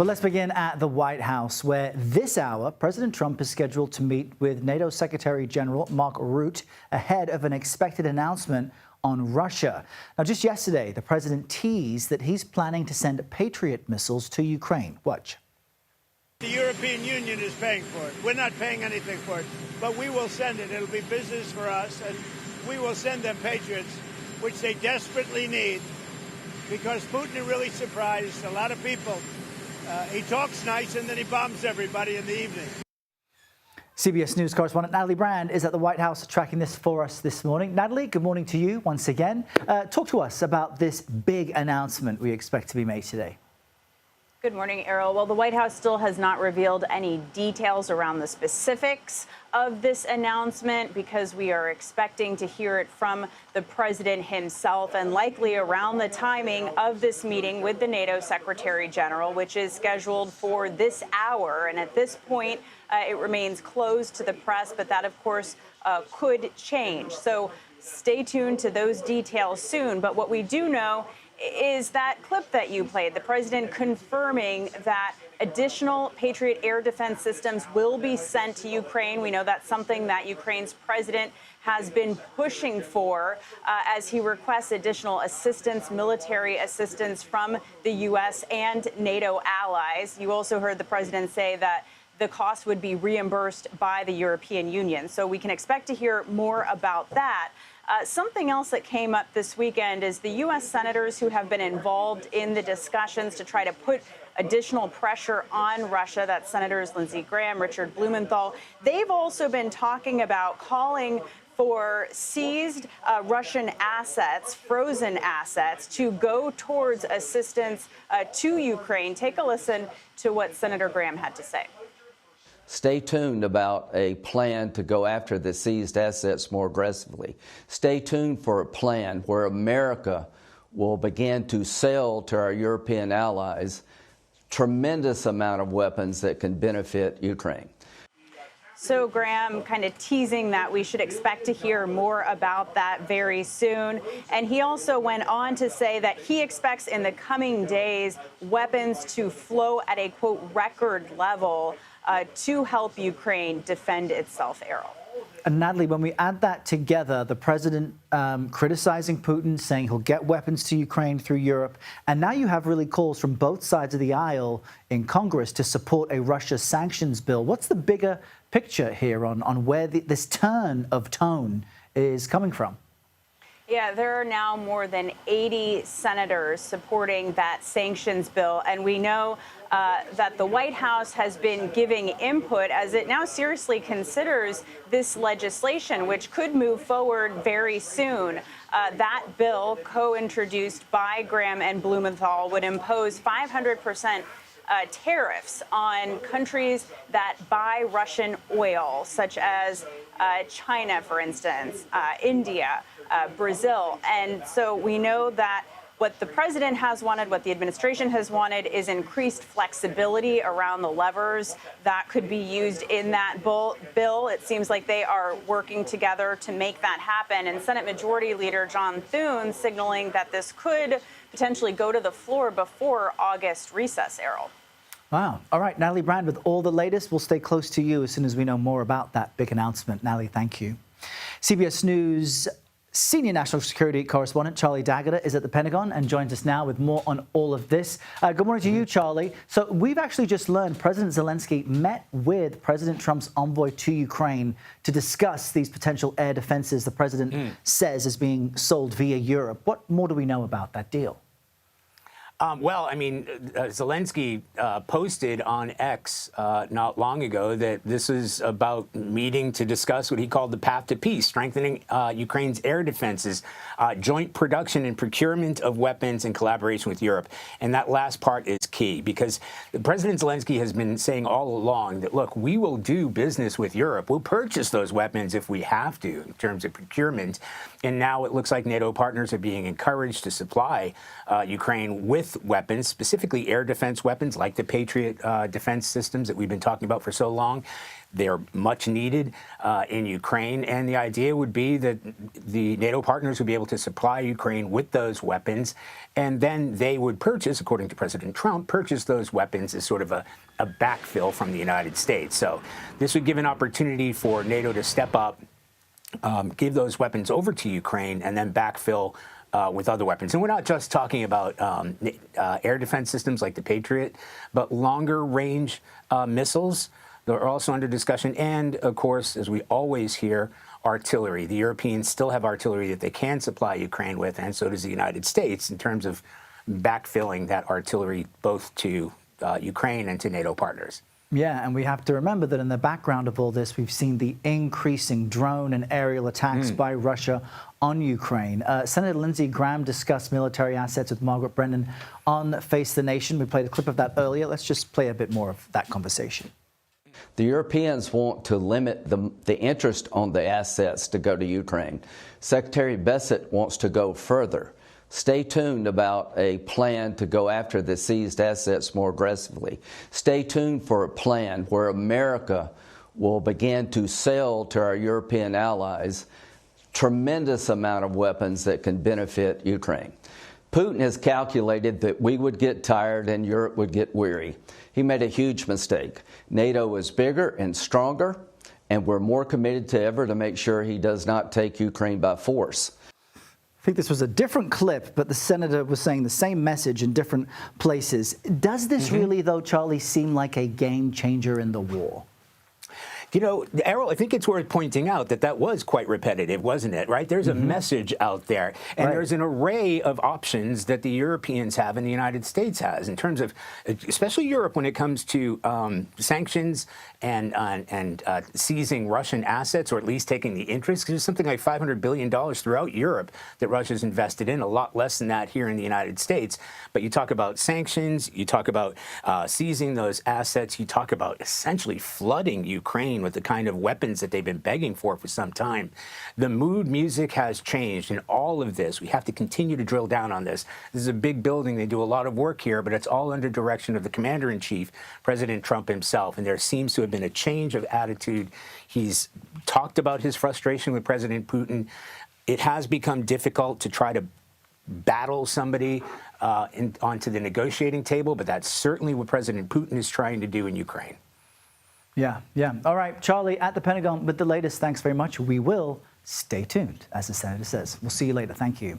Well, let's begin at the White House, where this hour, President Trump is scheduled to meet with NATO Secretary General Mark Rutte ahead of an expected announcement on Russia. Now, just yesterday, the president teased that he's planning to send Patriot missiles to Ukraine. Watch. The European Union is paying for it. We're not paying anything for it, but we will send it. It'll be business for us, and we will send them Patriots, which they desperately need, because Putin is really surprised a lot of people. He talks nice, and then he bombs everybody in the evening. CBS News correspondent Natalie Brand is at the White House tracking this for us this morning. Natalie, good morning to you once again. Talk to us about this big announcement we expect to be made today. Good morning, Errol. Well, the White House still has not revealed any details around the specifics of this announcement because we are expecting to hear it from the president himself and likely around the timing of this meeting with the NATO Secretary General, which is scheduled for this hour. And at this point, it remains closed to the press, but that, of course, could change. So stay tuned to those details soon. But what we do know is that clip that you played, the president confirming that additional Patriot air defense systems will be sent to Ukraine. We know that's something that Ukraine's president has been pushing for as he requests additional assistance, military assistance from the U.S. and NATO allies. You also heard the president say that the cost would be reimbursed by the European Union. So we can expect to hear more about that. Something else that came up this weekend is the U.S. senators who have been involved in the discussions to try to put additional pressure on Russia. That's Senators Lindsey Graham, Richard Blumenthal. They've also been talking about calling for seized Russian assets, frozen assets, to go towards assistance to Ukraine. Take a listen to what Senator Graham had to say. Stay tuned about a plan to go after the seized assets more aggressively. Stay tuned for a plan where America will begin to sell to our European allies tremendous amount of weapons that can benefit Ukraine. So Graham kind of teasing that we should expect to hear more about that very soon. And he also went on to say that he expects in the coming days weapons to flow at a, quote, record level to help Ukraine defend itself, Errol. And Natalie, when we add that together, the president criticizing Putin, saying he'll get weapons to Ukraine through Europe, and now you have really calls from both sides of the aisle in Congress to support a Russia sanctions bill. What's the bigger picture here on where this turn of tone is coming from? Yeah, there are now more than 80 senators supporting that sanctions bill. And we know that the White House has been giving input as it now seriously considers this legislation, which could move forward very soon. That bill, co-introduced by Graham and Blumenthal, would impose 500% tariffs on countries that buy Russian oil, such as China, for instance, India, Brazil. And so we know that what the president has wanted, what the administration has wanted, is increased flexibility around the levers that could be used in that bill. It seems like they are working together to make that happen. And Senate Majority Leader John Thune signaling that this could potentially go to the floor before August recess, Errol. Wow. All right, Natalie Brand with all the latest. We'll stay close to you as soon as we know more about that big announcement. Natalie, thank you. CBS News senior national security correspondent Charlie D'Agata is at the Pentagon and joins us now with more on all of this. Good morning to you, Charlie. So we've actually just learned President Zelensky met with President Trump's envoy to Ukraine to discuss these potential air defenses the president says is being sold via Europe. What more do we know about that deal? Well, I mean, Zelensky posted on X not long ago that this is about meeting to discuss what he called the path to peace, strengthening Ukraine's air defenses, joint production and procurement of weapons in collaboration with Europe. And that last part is key because President Zelensky has been saying all along that, look, we will do business with Europe. We'll purchase those weapons if we have to in terms of procurement. And now it looks like NATO partners are being encouraged to supply Ukraine with weapons, specifically air defense weapons like the Patriot defense systems that we've been talking about for so long. They're much needed in Ukraine, and the idea would be that the NATO partners would be able to supply Ukraine with those weapons, and then they would purchase, according to President Trump, purchase those weapons as sort of a backfill from the United States. So this would give an opportunity for NATO to step up, give those weapons over to Ukraine, and then backfill with other weapons. And we're not just talking about air defense systems like the Patriot, but longer range missiles. They're also under discussion. And, of course, as we always hear, artillery. The Europeans still have artillery that they can supply Ukraine with, and so does the United States in terms of backfilling that artillery both to Ukraine and to NATO partners. Yeah, and we have to remember that in the background of all this, we've seen the increasing drone and aerial attacks by Russia on Ukraine. Senator Lindsey Graham discussed military assets with Margaret Brennan on Face the Nation. We played a clip of that earlier. Let's just play a bit more of that conversation. The Europeans want to limit the interest on the assets to go to Ukraine. Secretary Bessent wants to go further. Stay tuned about a plan to go after the seized assets more aggressively. Stay tuned for a plan where America will begin to sell to our European allies tremendous amount of weapons that can benefit Ukraine. Putin has calculated that we would get tired and Europe would get weary. He made a huge mistake. NATO is bigger and stronger, and we're more committed than ever to make sure he does not take Ukraine by force. I think this was a different clip, but the senator was saying the same message in different places. Does this really, though, Charlie, seem like a game changer in the war? You know, Errol, I think it's worth pointing out that that was quite repetitive, wasn't it, right? There's a message out there, and there's an array of options that the Europeans have and the United States has in terms of, especially Europe, when it comes to sanctions and seizing Russian assets, or at least taking the interest. There's something like $500 billion throughout Europe that Russia's invested in, a lot less than that here in the United States. But you talk about sanctions, you talk about seizing those assets, you talk about essentially flooding Ukraine with the kind of weapons that they've been begging for some time. The mood music has changed in all of this. We have to continue to drill down on this. This is a big building. They do a lot of work here, but it's all under direction of the commander-in-chief, President Trump himself. And there seems to have been a change of attitude. He's talked about his frustration with President Putin. It has become difficult to try to battle somebody onto the negotiating table, but that's certainly what President Putin is trying to do in Ukraine. Yeah. All right, Charlie, at the Pentagon with the latest. Thanks very much. We will stay tuned, as the senator says. We'll see you later. Thank you.